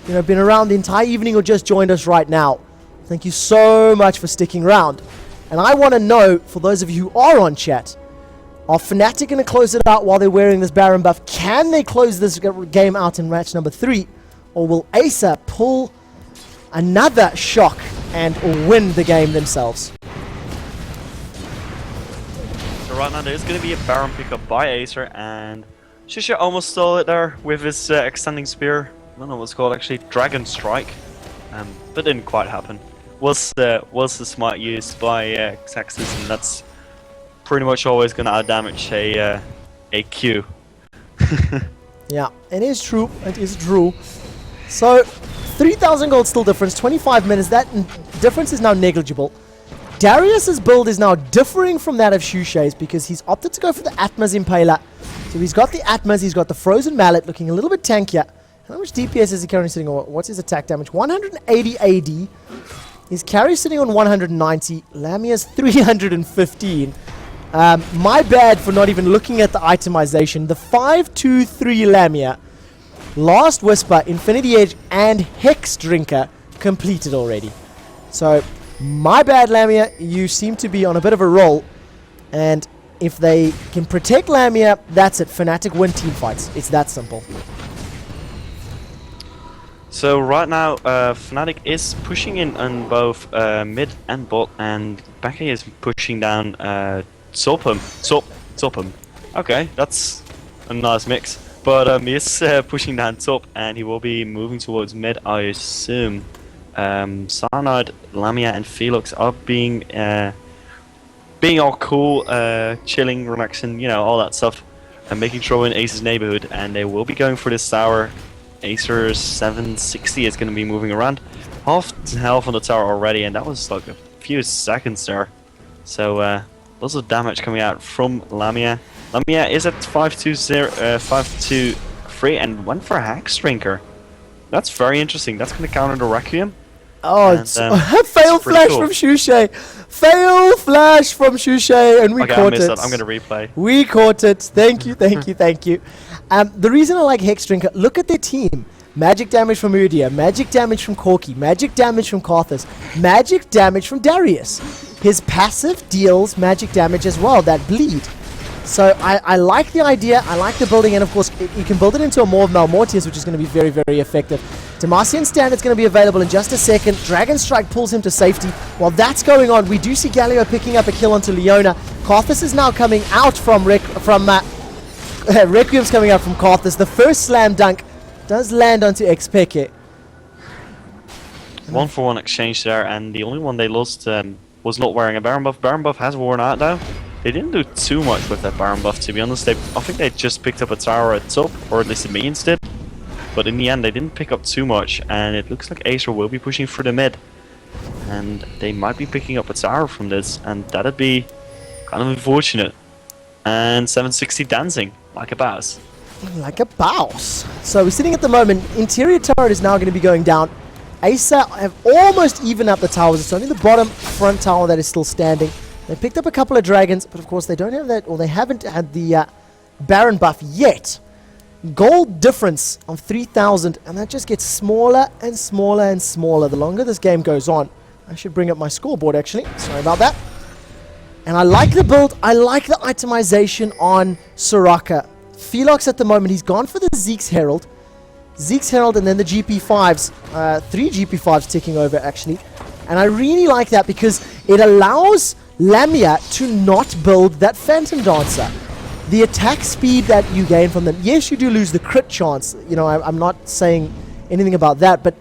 been around the entire evening or just joined us right now. Thank you so much for sticking around. And I want to know, for those of you who are on chat, Are Fnatic going to close it out while they're wearing this Baron buff? Can they close this game out in match number 3? Or will Acer pull another shock and win the game themselves? So right now there's going to be a Baron pickup by Acer, and Shusha almost stole it there with his extending spear. I don't know what's called actually, Dragon Strike. But didn't quite happen. Was the smart use by Texas, and that's pretty much always going to outdamage a Q. Yeah, it is true. It is true. So, 3,000 gold still difference, 25 minutes. That difference is now negligible. Darius's build is now differing from that of Shusha's because he's opted to go for the Atma's Impaler. So he's got the Atma's, he's got the Frozen Mallet, looking a little bit tankier. How much DPS is he currently sitting on? What's his attack damage? 180 AD. His carry sitting on 190. Lamia's 315. My bad for not even looking at the itemization. The 523 Lamia, Last Whisper, Infinity Edge, and Hex Drinker completed already. So, my bad, Lamia. You seem to be on a bit of a roll. And if they can protect Lamia, that's it. Fnatic win team fights. It's that simple. So right now, Fnatic is pushing in on both mid and bot, and Becky is pushing down Topham. Okay, that's a nice mix. But he is pushing down top, and he will be moving towards mid, I assume. Cyanide, Lamia, and Felix are being all cool, chilling, relaxing, you know, all that stuff, and making sure we're in Ace's neighborhood. And they will be going for this tower. Acer's 760 is going to be moving around. Half health on the tower already, and that was like a few seconds there. So lots of damage coming out from Lamia. Lamia is at 523 and went for a Hex Drinker. That's very interesting. That's going to counter the Requiem. Oh, and, fail flash cool. from Shusha. Fail flash from Shusha, and we okay, caught I missed it. that. I'm going to replay. We caught it. Thank you, thank you, thank you. The reason I like Hex Drinker, look at their team. Magic damage from Udia, magic damage from Corki, magic damage from Karthus, magic damage from Darius. His passive deals magic damage as well, that bleed. So I like the idea, I like the building, and of course you can build it into a Maw of Malmortius, which is going to be very, very effective. Demacian Standard's going to be available in just a second. Dragon Strike pulls him to safety. While that's going on, we do see Galio picking up a kill onto Leona. Karthus is now coming out from Requiem's coming out from Karthus. The first slam dunk does land onto Xpeke. 1-for-1 exchange there, and the only one they lost was not wearing a Baron buff. Baron buff has worn out though. They didn't do too much with that Baron buff, to be honest. I think they just picked up a tower at top, or at least the minions did. But in the end, they didn't pick up too much, and it looks like Acer will be pushing for the mid. And they might be picking up a tower from this, and that'd be kind of unfortunate. And 760 dancing, like a boss. Like a boss. So we're sitting at the moment. Interior turret is now going to be going down. Acer have almost evened up the towers. It's only the bottom front tower that is still standing. They picked up a couple of dragons, but of course they don't have that, or they haven't had the Baron buff yet. Gold difference of 3,000, and that just gets smaller and smaller and smaller the longer this game goes on. I should bring up my scoreboard actually. Sorry about that. And I like the build. I like the itemization on Soraka. Felox at the moment, he's gone for the Zeke's Herald. Zeke's Herald and then the GP5s. 3 GP5s ticking over actually. And I really like that because it allows Lamia to not build that Phantom Dancer. The attack speed that you gain from them, yes, you do lose the crit chance. You know, I'm not saying anything about that, but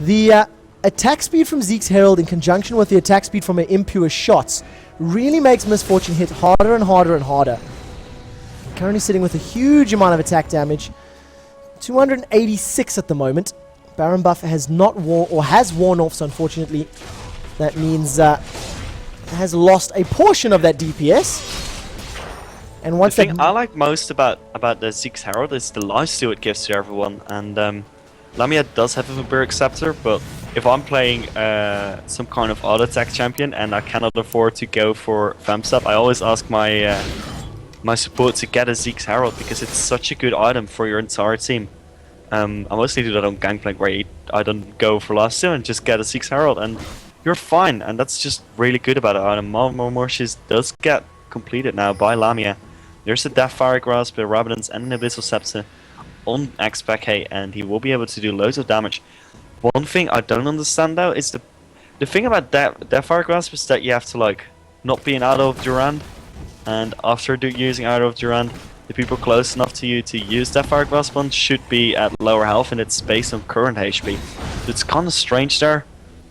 the attack speed from Zeke's Herald in conjunction with the attack speed from her impure shots really makes Misfortune hit harder and harder and harder. Currently sitting with a huge amount of attack damage. 286 at the moment. Baron buff has not worn, or has worn off, so unfortunately that means has lost a portion of that DPS. And once the thing I like most about the Zeke's Herald is the lifesteal it gives to everyone. And Lamia does have a Vampiric Scepter, but if I'm playing some kind of auto attack champion and I cannot afford to go for Vamp I always ask my my support to get a Zeke's Herald because it's such a good item for your entire team. I mostly do that on Gangplank where I don't go for lifesteal and just get a Zeke's Herald and you're fine, and that's just really good about it. Item Mortius does get completed now by Lamia. There's a Death Fire Grasp, a Rabadon's, and an Abyssal Scepter on Xpeke, and he will be able to do loads of damage. One thing I don't understand though is the thing about Death Fire Grasp is that you have to like not be an auto of Durand, and after using auto of Durand, the people close enough to you to use Death Fire Grasp on should be at lower health, and it's based on current HP. So it's kind of strange there,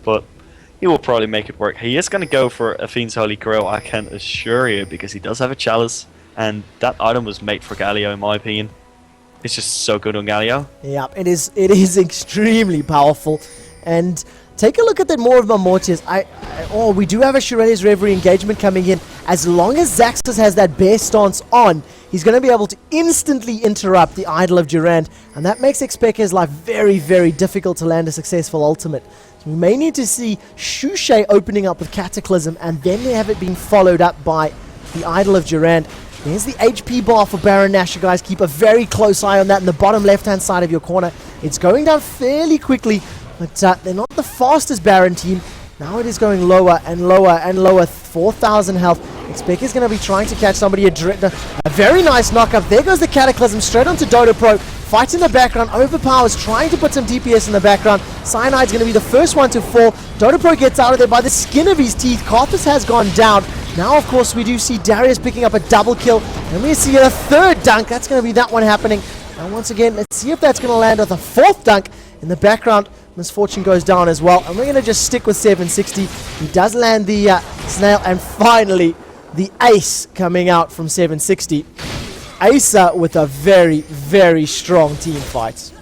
but he will probably make it work. He is going to go for a Fiend's Holy Grail, I can assure you, because he does have a Chalice, and that item was made for Galio in my opinion. It's just so good on Galio. Yeah, it is extremely powerful. And take a look at that more of my Mortiers. Oh, we do have a Shurelya's Reverie engagement coming in. As long as Zaxxas has that bear stance on, he's going to be able to instantly interrupt the Idol of Durand, and that makes Xpeke's life very, very difficult to land a successful ultimate. So we may need to see Shushay opening up with Cataclysm, and then they have it being followed up by the Idol of Durand. There's the HP bar for Baron Nashor, guys. Keep a very close eye on that in the bottom left-hand side of your corner. It's going down fairly quickly, but they're not the fastest Baron team. Now it is going lower and lower and lower. 4,000 health. Xpeke is going to be trying to catch somebody. A very nice knockup. There goes the Cataclysm straight onto Dodo Pro. Fight in the background. Overpowers trying to put some DPS in the background. Cyanide's going to be the first one to fall. Dodo Pro gets out of there by the skin of his teeth. Karthus has gone down. Now, of course, we do see Darius picking up a double kill. And we see a third dunk. That's going to be that one happening. And once again, let's see if that's going to land with a fourth dunk in the background. Misfortune goes down as well. And we're going to just stick with 760. He does land the snail. And finally, the ace coming out from 760. Acer with a very, very strong team fight.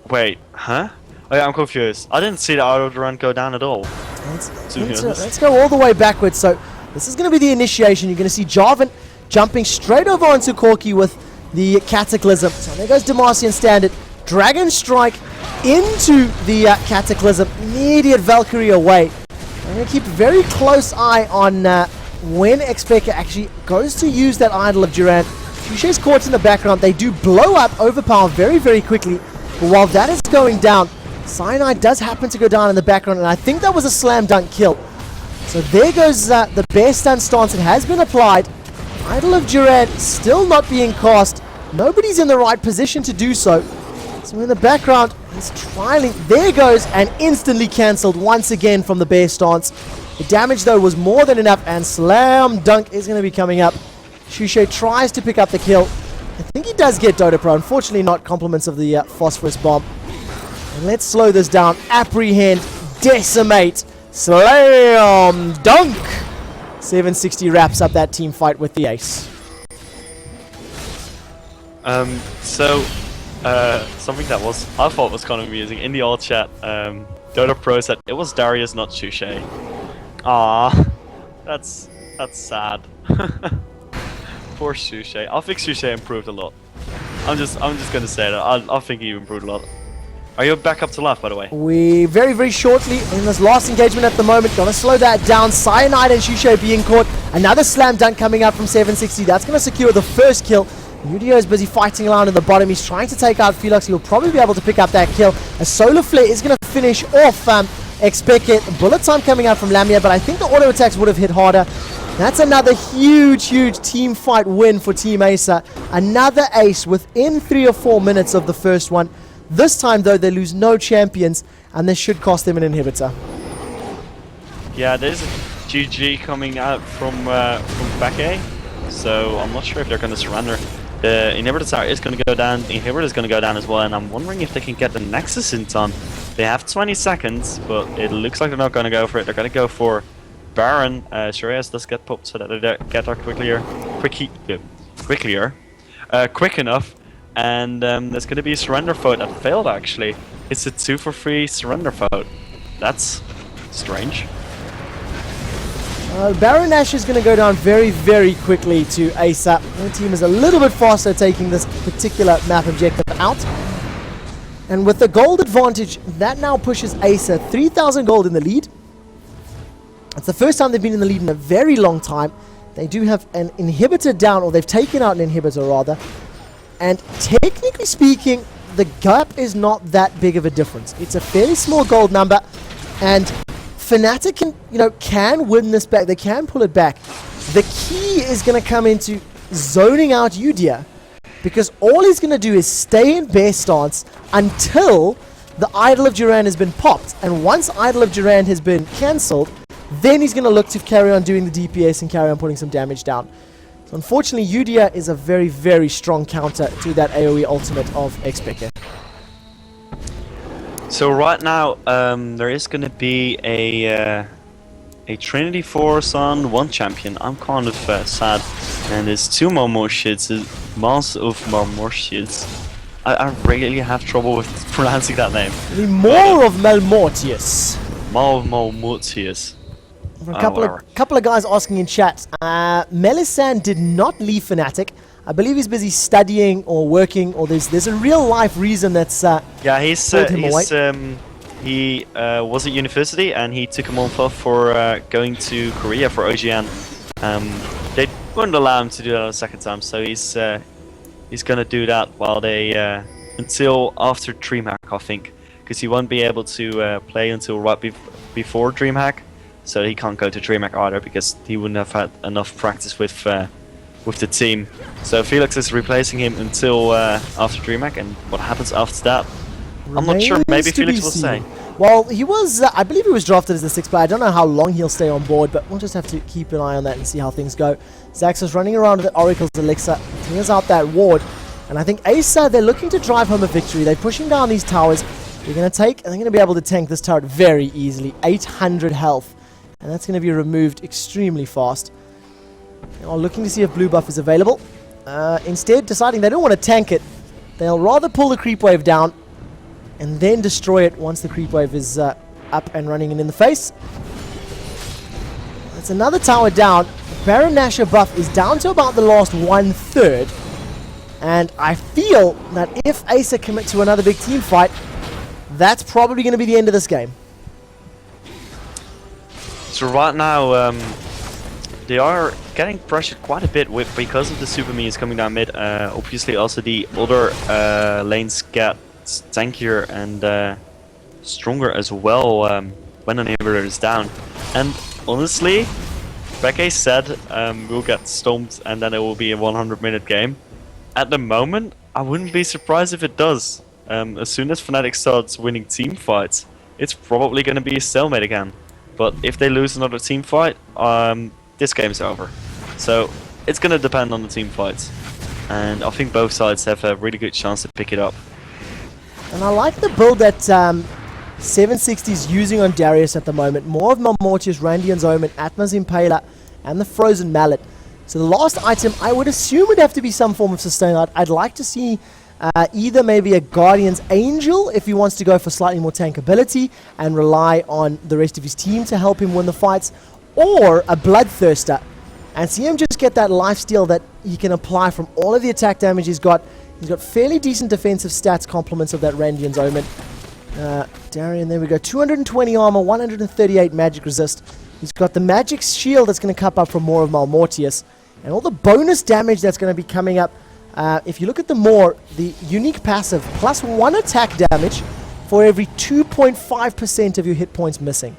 Wait, huh? Oh, yeah, I'm confused. I didn't see the auto run go down at all. Let's go all the way backwards. So this is going to be the initiation. You're going to see Jarvan jumping straight over onto Corki with the Cataclysm. So there goes Demacian Standard. Dragon Strike into the Cataclysm. Immediate Valkyrie away. I'm going to keep a very close eye on when Xpeke actually goes to use that Idol of Durand. Shushe's caught in the background. They do blow up Overpower very, very quickly. But while that is going down, Cyanide does happen to go down in the background, and I think that was a slam dunk kill. So there goes the bear stun stance. It has been applied. Idol of Durand still not being cast. Nobody's in the right position to do so. So in the background, he's trialing. There goes, and instantly cancelled once again from the bear stance. The damage, though, was more than enough, and slam dunk is going to be coming up. Shushe tries to pick up the kill. I think he does get Dodo Pro. Unfortunately, not compliments of the Phosphorus Bomb. And let's slow this down. Apprehend, decimate, slam dunk. 760 wraps up that team fight with the ace. Something that I thought was kind of amusing in the old chat. Dodo Pro said it was Darius, not Shushe. Ah, that's sad. Poor Shushe. I think Shushe improved a lot. I'm just gonna say that. I think he improved a lot. Are you back up to life, by the way? We very, very shortly in this last engagement at the moment. Gonna slow that down. Cyanide and Shushe being caught. Another slam dunk coming out from 760. That's gonna secure the first kill. Udio is busy fighting around in the bottom. He's trying to take out Felix. He'll probably be able to pick up that kill. A Solar Flare is gonna finish off Xpeke. Bullet time coming out from Lamia, but I think the auto attacks would have hit harder. That's another huge, huge team fight win for Team Acer. Another ace within 3 or 4 minutes of the first one. This time, though, they lose no champions, and this should cost them an inhibitor. Yeah, there's a GG coming out from back A, so I'm not sure if they're going to surrender. The inhibitor tower is going to go down, the inhibitor is going to go down as well, and I'm wondering if they can get the Nexus in time. They have 20 seconds, but it looks like they're not going to go for it. They're going to go for Baron. Shureyas does get popped so that they get there quick enough. And there's going to be a surrender vote that failed, actually. It's a 2-for-3 surrender vote. That's strange. Baron Nash is going to go down very, very quickly to Acer. The team is a little bit faster taking this particular map objective out. And with the gold advantage, that now pushes Acer 3,000 gold in the lead. It's the first time they've been in the lead in a very long time. They do have an inhibitor down, or they've taken out an inhibitor rather. And technically speaking, the gap is not that big of a difference. It's a fairly small gold number, and Fnatic can win this back. They can pull it back. The key is going to come into zoning out Udia, because all he's going to do is stay in bear stance until the Idol of Durand has been popped. And once Idol of Durand has been cancelled, then he's going to look to carry on doing the DPS and carry on putting some damage down. So unfortunately, Udia is a very, very strong counter to that AoE ultimate of Xpeke. So right now, there is going to be a Trinity Force on one champion. I'm kind of sad. And there's two Marmortids, Mars of Marmortids. I really have trouble with pronouncing that name. The Maw of Malmortius. Maw of Malmortius. A couple of guys asking in chat. Melisande did not leave Fnatic. I believe he's busy studying or working, or there's a real life reason that's yeah, he was at university and he took a month off for going to Korea for OGN. They wouldn't allow him to do that a second time, so he's gonna do that while they until after DreamHack, I think, because he won't be able to play until right before DreamHack. So he can't go to DreamHack either because he wouldn't have had enough practice with the team. So Felix is replacing him until after DreamHack, and what happens after that, I'm not sure. Maybe Felix will say. Well, he was, I believe he was drafted as the 6th player. I don't know how long he'll stay on board, but we'll just have to keep an eye on that and see how things go. Zaxos running around with the Oracle's Elixir, clears out that ward, and I think Acer, they're looking to drive home a victory. They're pushing down these towers. They're going to take, and they're going to be able to tank this turret very easily. 800 health. And that's going to be removed extremely fast. They are looking to see if blue buff is available. Instead, deciding they don't want to tank it. They'll rather pull the creep wave down and then destroy it once the creep wave is up and running and in the face. That's another tower down. Baron Nashor buff is down to about the last 1/3. And I feel that if Acer commit to another big team fight, that's probably going to be the end of this game. So right now, they are getting pressured quite a bit because of the super minions coming down mid. Obviously, also the other lanes get tankier and stronger as well when an inhibitor is down. And honestly, Becky said we'll get stomped and then it will be a 100-minute game. At the moment, I wouldn't be surprised if it does. As soon as Fnatic starts winning team fights, it's probably going to be a stalemate again. But if they lose another team fight, this game's over. So it's going to depend on the team fights. And I think both sides have a really good chance to pick it up. And I like the build that 760 is using on Darius at the moment. More of Malmortius, Randian's Omen, Atma's Impaler, and the Frozen Mallet. So the last item, I would assume would have to be some form of sustain. I'd like to see either maybe a Guardian's Angel if he wants to go for slightly more tankability and rely on the rest of his team to help him win the fights, or a Bloodthirster and see him just get that lifesteal that he can apply from all of the attack damage he's got. He's got fairly decent defensive stats complements of that Randian's Omen. Darian, there we go. 220 armor, 138 magic resist. He's got the magic shield that's going to cup up from more of Malmortius. And all the bonus damage that's going to be coming up. If you look at the more, the unique passive, plus 1 attack damage for every 2.5% of your hit points missing.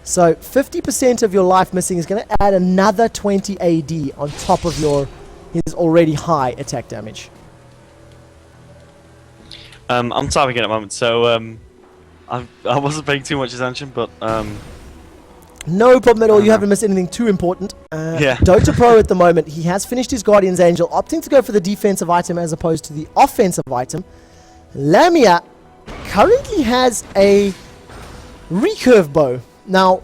So 50% of your life missing is going to add another 20 AD on top of his already high attack damage. I'm typing at the moment, so I wasn't paying too much attention, but no problem at all. You haven't missed anything too important. Yeah. Dota Pro at the moment, he has finished his Guardian's Angel, opting to go for the defensive item as opposed to the offensive item. Lamia currently has a recurve bow. Now,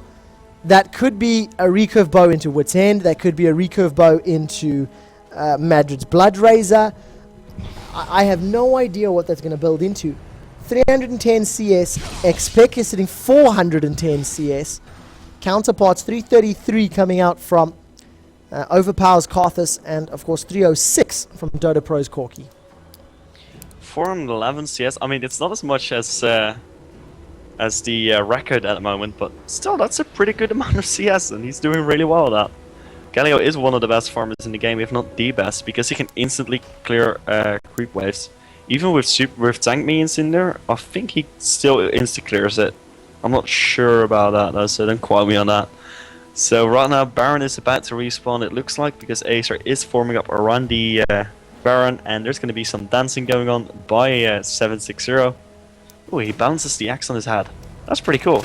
that could be a recurve bow into Wit's End. That could be a recurve bow into Madrid's Blood Razor. I have no idea what that's going to build into. 310 CS. Xpeke is sitting 410 CS. Counterparts 333 coming out from Overpower's Karthus, and of course 306 from Dota Pro's Corki. 411 CS. I mean, it's not as much as the record at the moment, but still, that's a pretty good amount of CS, and he's doing really well with that. Galio is one of the best farmers in the game, if not the best, because he can instantly clear creep waves. Even with tank minions in there, I think he still insta clears it. I'm not sure about that though, so don't quote me on that. So right now Baron is about to respawn, it looks like, because Acer is forming up around the Baron, and there's going to be some dancing going on by 760. Oh, he balances the axe on his head. That's pretty cool.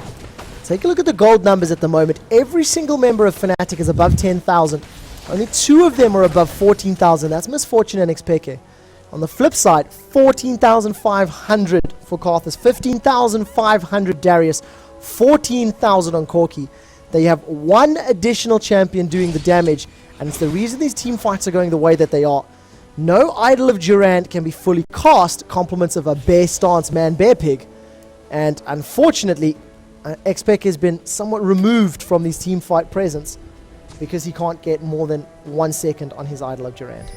Take a look at the gold numbers at the moment. Every single member of Fnatic is above 10,000. Only 2 of them are above 14,000. That's Misfortune and Xpeke. On the flip side, 14,500 for Karthus, 15,500 Darius, 14,000 on Corki. They have 1 additional champion doing the damage, and it's the reason these team fights are going the way that they are. No Idol of Durand can be fully cast, compliments of a bear stance man bear pig, and unfortunately Xpeke has been somewhat removed from these team fight presence because he can't get more than 1 second on his Idol of Durand.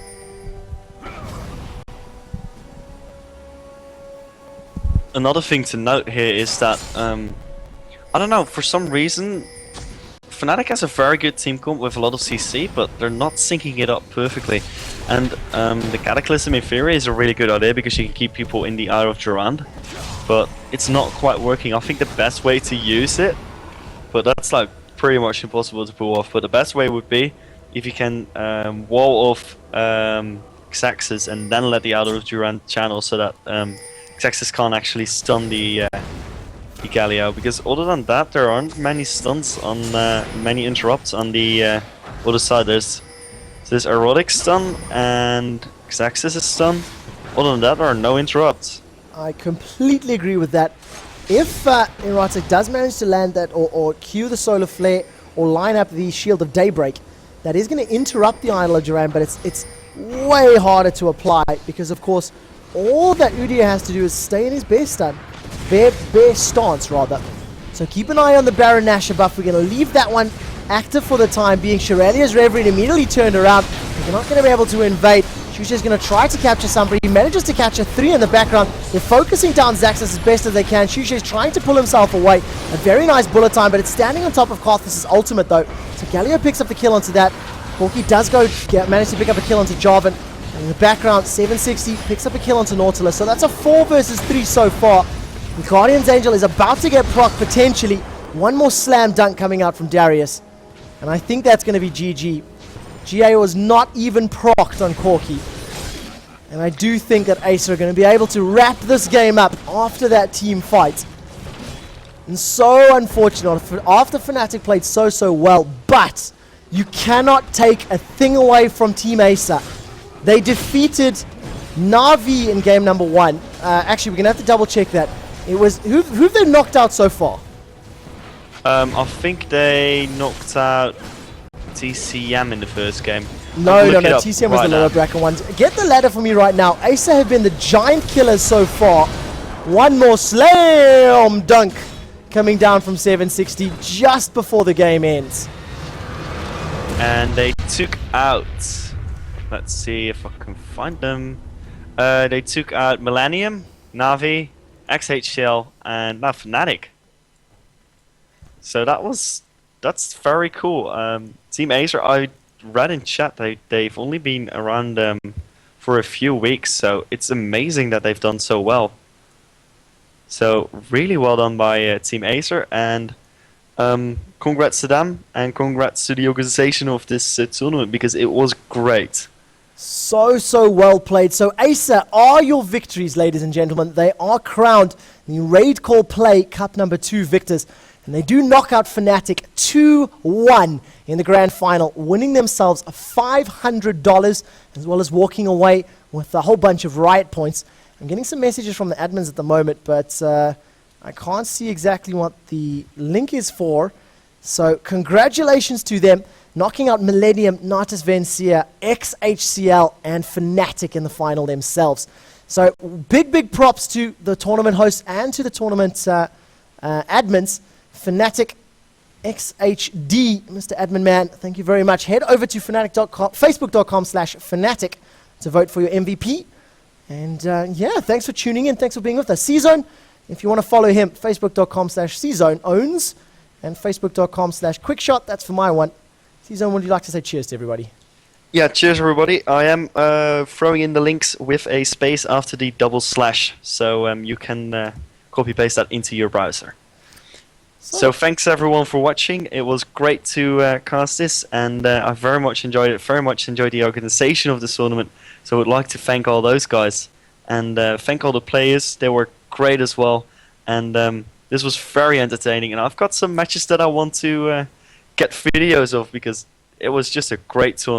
Another thing to note here is that I don't know, for some reason Fnatic has a very good team comp with a lot of CC, but they're not syncing it up perfectly. And the Cataclysm in theory is a really good idea because you can keep people in the Isle of Durand, but it's not quite working. I think the best way to use it, but that's like pretty much impossible to pull off, but the best way would be if you can wall off Xaxis and then let the Isle of Durand channel so that Xaxis can't actually stun the Galio, because other than that there aren't many stuns on many interrupts on the other side. There's Erotic stun and Xaxis' stun. Other than that there are no interrupts. I completely agree with that. If Erotic does manage to land that or cue the Solar Flare or line up the Shield of Daybreak, that is going to interrupt the Idol of Durand, but it's way harder to apply because of course all that Udyr has to do is stay in his bear stun. Bear stance rather. So keep an eye on the Baron Nashor buff. We're going to leave that one active for the time being. Shirelia's Reverie immediately turned around. They're not going to be able to invade. Shusha's going to try to capture somebody. He manages to catch a 3 in the background. They're focusing down Xaxis as best as they can. Shusha's trying to pull himself away. A very nice bullet time, but it's standing on top of Karthus' ultimate though. So Galio picks up the kill onto that. Corki does manage to pick up a kill onto Jarvan. And in the background, 760 picks up a kill onto Nautilus. So that's a 4 versus 3 so far. The Guardian's Angel is about to get proc potentially. One more slam dunk coming out from Darius. And I think that's going to be GG. GA was not even procced on Corki. And I do think that Acer are going to be able to wrap this game up after that team fight. And so unfortunate, after Fnatic played so well, but you cannot take a thing away from Team Acer. They defeated Na'Vi in game number 1. Actually, we're going to have to double check that. It was who've they knocked out so far? I think they knocked out TCM in the first game. No, TCM was the lower bracket one. Get the ladder for me right now. Acer have been the giant killers so far. One more slam dunk coming down from 760 just before the game ends. And they took out, let's see if I can find them. They took out Millennium, Na'Vi, XHCL, and now Fnatic. So that's very cool. Team Acer, I read in chat they've only been around for a few weeks, so it's amazing that they've done so well. So really well done by Team Acer, and congrats to them, and congrats to the organization of this tournament because it was great. So well played. So Acer are your victories, ladies and gentlemen. They are crowned the RaidCall Play Cup number 2 victors. And they do knock out Fnatic 2-1 in the grand final, winning themselves $500 as well as walking away with a whole bunch of Riot points. I'm getting some messages from the admins at the moment, but I can't see exactly what the link is for. So congratulations to them, knocking out Millennium, Natus Vencia, XHCL, and Fnatic in the final themselves. So big props to the tournament hosts and to the tournament admins. Fnatic XHD, Mr. Admin Man, thank you very much. Head over to facebook.com/Fnatic to vote for your MVP. And yeah, thanks for tuning in. Thanks for being with us. C-Zone, if you want to follow him, facebook.com/CZone owns and facebook.com/Quickshot. That's for my one. C-Zone, would you like to say cheers to everybody? Yeah, cheers everybody. I am throwing in the links with a space after the double slash, so you can copy paste that into your browser. So thanks everyone for watching. It was great to cast this, and I very much enjoyed it. Very much enjoyed the organization of the tournament. So I would like to thank all those guys, and thank all the players. They were great as well, and this was very entertaining. And I've got some matches that I want to get videos of because it was just a great tournament.